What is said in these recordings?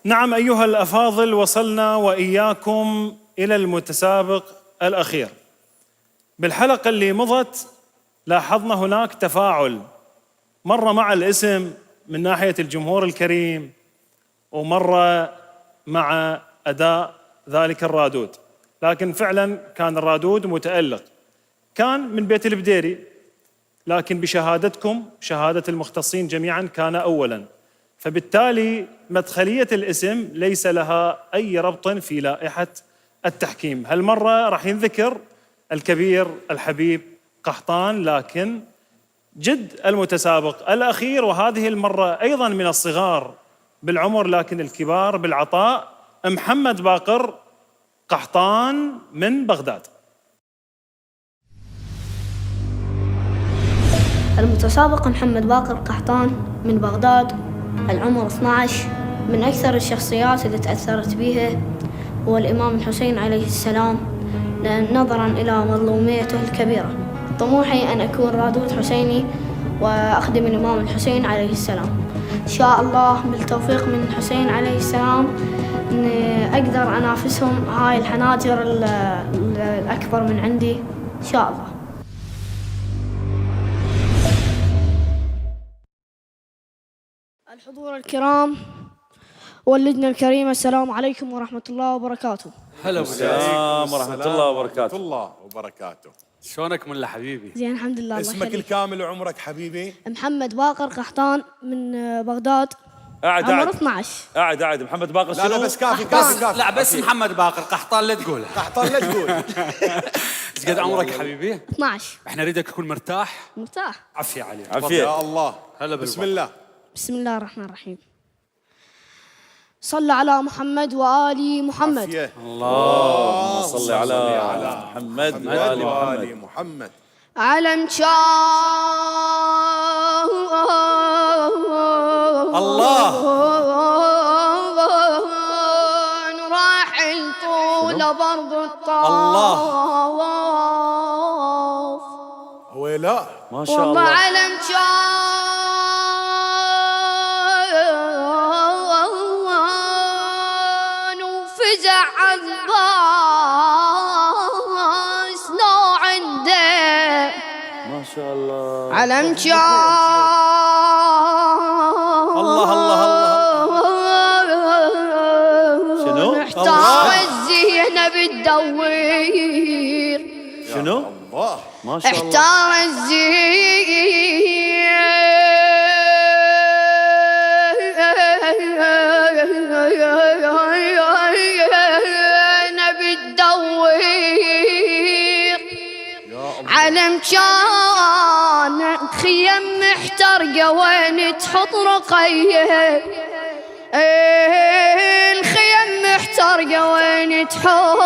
نعم أيها الأفاضل، وصلنا وإياكم إلى المتسابق الأخير. بالحلقة اللي مضت لاحظنا هناك تفاعل، مرة مع الاسم من ناحية الجمهور الكريم، ومرة مع أداء ذلك الرادود. لكن فعلا كان الرادود متألق، كان من بيت البديري، لكن بشهادتكم شهادة المختصين جميعا كان أولا، فبالتالي مدخلية الاسم ليس لها أي ربط في لائحة التحكيم. هالمرة راح ينذكر الكبير الحبيب قحطان، لكن جد المتسابق الأخير، وهذه المرة أيضا من الصغار بالعمر لكن الكبار بالعطاء، محمد باقر قحطان من بغداد. المتسابق محمد باقر قحطان من بغداد، العمر 12. من أكثر الشخصيات اللي تأثرت بها هو الإمام الحسين عليه السلام، نظراً إلى مظلوميته الكبيرة. طموحي أن أكون رادود حسيني وأخدم الإمام الحسين عليه السلام. إن شاء الله بالتوفيق من الحسين عليه السلام أن أقدر أنافسهم هاي الحناجر الأكبر من عندي إن شاء الله. الحضور الكرام واللجنة الكريمة، السلام عليكم ورحمة الله وبركاته. هلا والسلام ورحمة الله وبركاته. ورحمة الله وبركاته. شلونك ملا حبيبي؟ زين الحمد لله. اسمك الكامل وعمرك حبيبي؟ محمد باقر قحطان من بغداد. عمر 12. قاعد محمد باقر. لا بس كافي. لا بس محمد باقر قحطان لا تقولها. قحطان لا تقول. ايش قد عمرك حبيبي؟ 12. احنا نريدك تكون مرتاح. عافية عليك. عافية. يا الله. هلا بسم الله. بسم الله الرحمن الرحيم. صلى على محمد وآل محمد. عافية. اللهم صل على محمد وآل محمد. علم شاه الله راحل طول برض الطاف. الله ويلا ما شاء الله. علم شاه وفزع عباس لو عنده ما شاء الله. علم شاه. الله شنو؟ احتار الزينة بالدوير. شنو؟ الله ما شاء الله. احتار الزينة بالدوير. علم كان خيم محترقة وين تحط رقيه. الخيم محترقة وين تحط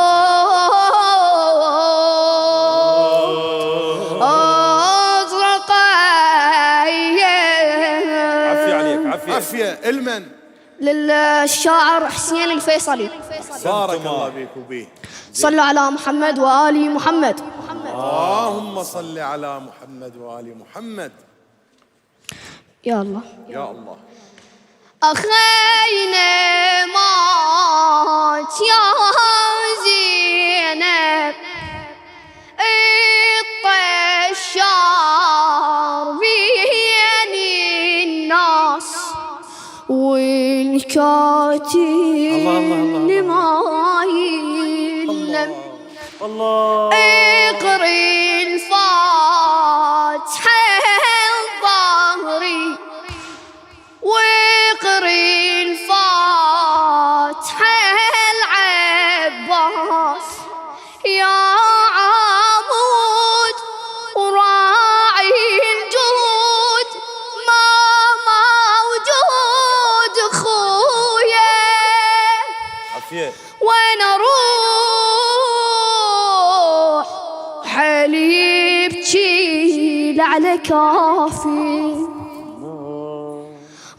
رقيه. عافية عليك. عافية. المن للشاعر حسين الفيصلي. بارك الله بيك وبيه. صلوا على محمد وآل محمد. اللهم صل على محمد وآل محمد. يا الله يا الله. أخينا مات يا زينب الطشار بين الناس والكاتب ما يلم. الله اقري الفاتحة الظهري واقري الفاتحة العباس يا عمود وراعي الجود ما موجود اخويا. عافية. وين اروح حالي يبكي لعلى كافي.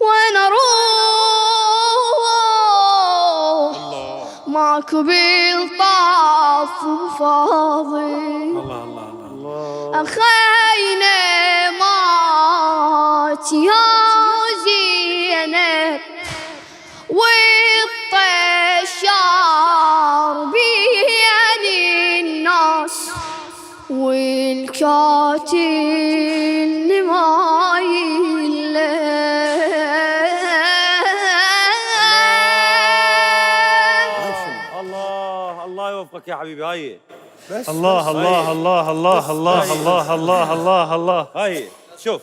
وين اروح ماكو بالطاف وفاضي. اخينا مات يا زينب والطشار بين الناس والكاتل ما الله يوفقك يا حبيبي. هاي الله الله الله الله الله الله الله الله الله. هاي شوف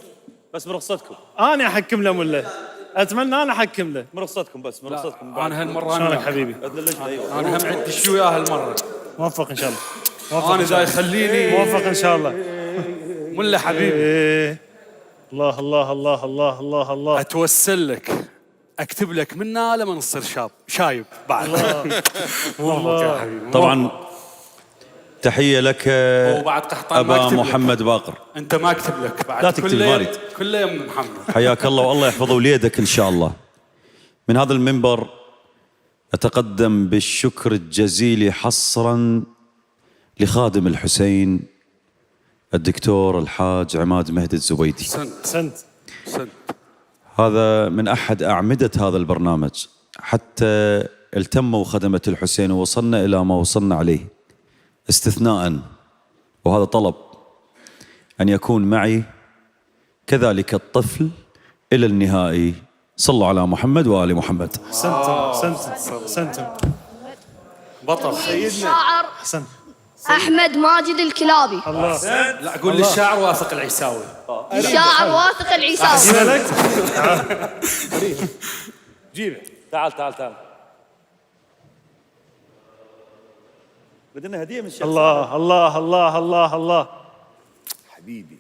بس برخصتكم انا احكم له ولا اتمنى انا احكم له برخصتكم بس برخصتكم. انا هالمره شلونك حبيبي؟ أيوة. انا هم عندي شو وياه هالمره. موفق ان شاء الله. انا دا يخليني موفق ان شاء الله. ملا حبيبي. إيه. الله الله الله الله الله الله. اتوسل لك اكتب لك منا لما نصير شايب بعد. موفق يا حبيبي. طبعا تحية لك وبعد قحطان ما أبا أكتب لك. محمد باقر. انت ما اكتب لك بعد. لا تكتب، كل ما يوم- أريد. كل يوم من محمد. حياك الله والله يحفظ وليدك إن شاء الله. من هذا المنبر أتقدم بالشكر الجزيل حصرا لخادم الحسين الدكتور الحاج عماد مهدي الزبيدي. سنت هذا من أحد أعمدة هذا البرنامج حتى التموا خدمة الحسين ووصلنا إلى ما وصلنا عليه، استثناء وهذا طلب أن يكون معي كذلك الطفل إلى النهائي. صلوا على محمد وآل محمد. سنتم بطل. الشاعر احسنت. أحمد ماجد الكلابي. لا قول لي الشاعر واثق العيساوي. الشاعر واثق العيساوي. جيبه لك. جيبه. تعال بدنا هدية من الشيخ. الله الله الله الله الله. حبيبي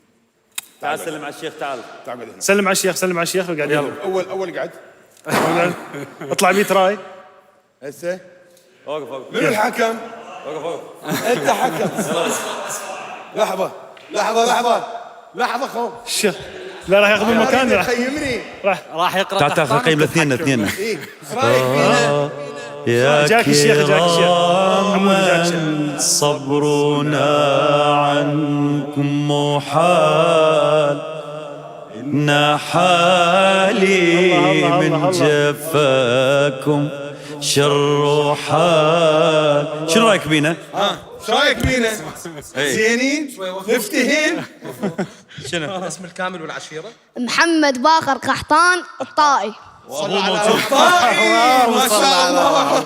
تعال سلم على الشيخ. تعال تعال هنا. سلم على الشيخ سلم على الشيخ وقاعد يلا. اول قعد. اطلع 100 راي. هسه وقف من الحكم؟ وقف. انت حكم. لحظه خو الشيخ لا راح ياخذ المكان راح خيمني. راح يقرا تعال قحطان قيم وأنت الاثنين تحكم. اثنين. ايه ايش رايك فينا؟ يا جاك الشيخ محمود جاك الشيخ. كرام صبرنا عنكم محال، إن حالي الله، من الله. جفاكم شر حال. شنو رايك بينا؟ ايش رايك فينا؟ زينين؟ نفتهين؟ شنو؟ الاسم الكامل والعشيرة. محمد باقر قحطان الطائي. صلوا على الطائي. ما شاء الله.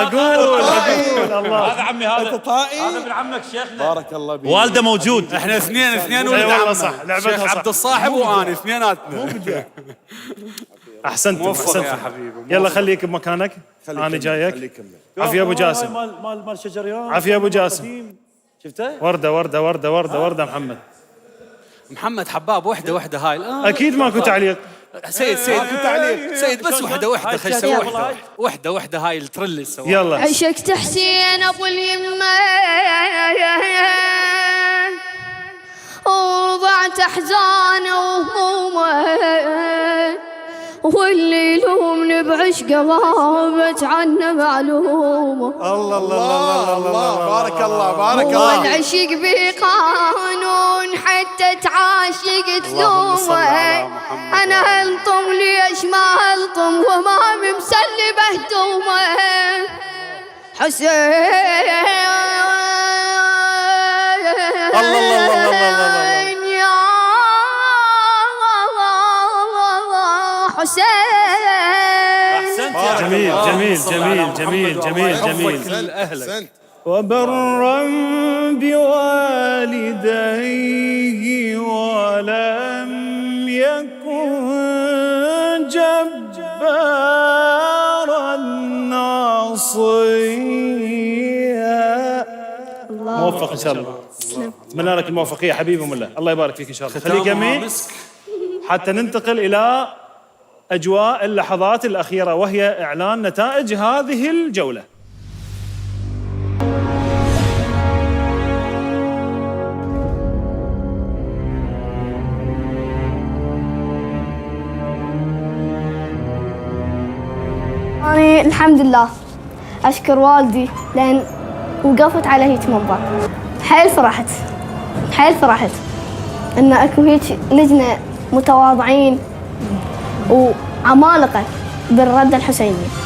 اقول الله. هذا عمي هذا طائي. هذا ابن عمك شيخنا. بارك الله بيك. والده موجود. احنا اثنين أي ولد والله عمنا. صح، لعبتها شيخ صح. عبد الصاحب وانا اثنيناتنا. احسنتم موفق يا احسنتم. حبيبي. يلا خليك بمكانك. انا جايك. خليك كمل. عافية ابو جاسم. مال شجريان. عافية ابو جاسم. شفته؟ ورده محمد. محمد حباب وحده هاي الان. اكيد ماكو تعليق. سيد تعليق. سيد بس وحده هاي خلي الشاشة سوي والله. وحده هاي الترل سوى. يلا عشقت حسين ابو اليمه وضعت احزانه وهمومه واللي يلومني بعشقه غابت عنه معلومه الله الله بارك الله. والعشق بقانون حتى تعاشق تلومه انا هلطم ليش ما هلطم وما مسلبه هدومه حسين يا حسين. احسنت يا جميل. احسنت. وبرا بوالديه ولم يكن جبارا عصيا. موفق ان شاء الله. اتمنى لك الموفقيه حبيبي ملا. الله يبارك فيك ان شاء الله. خليك يمين حتى ننتقل الى اجواء اللحظات الاخيره وهي اعلان نتائج هذه الجوله. أنا الحمد لله أشكر والدي لأن وقفت على هيك منبر. حيل فرحت إن أكو هيك لجنة متواضعين وعمالقة بالردة الحسينية.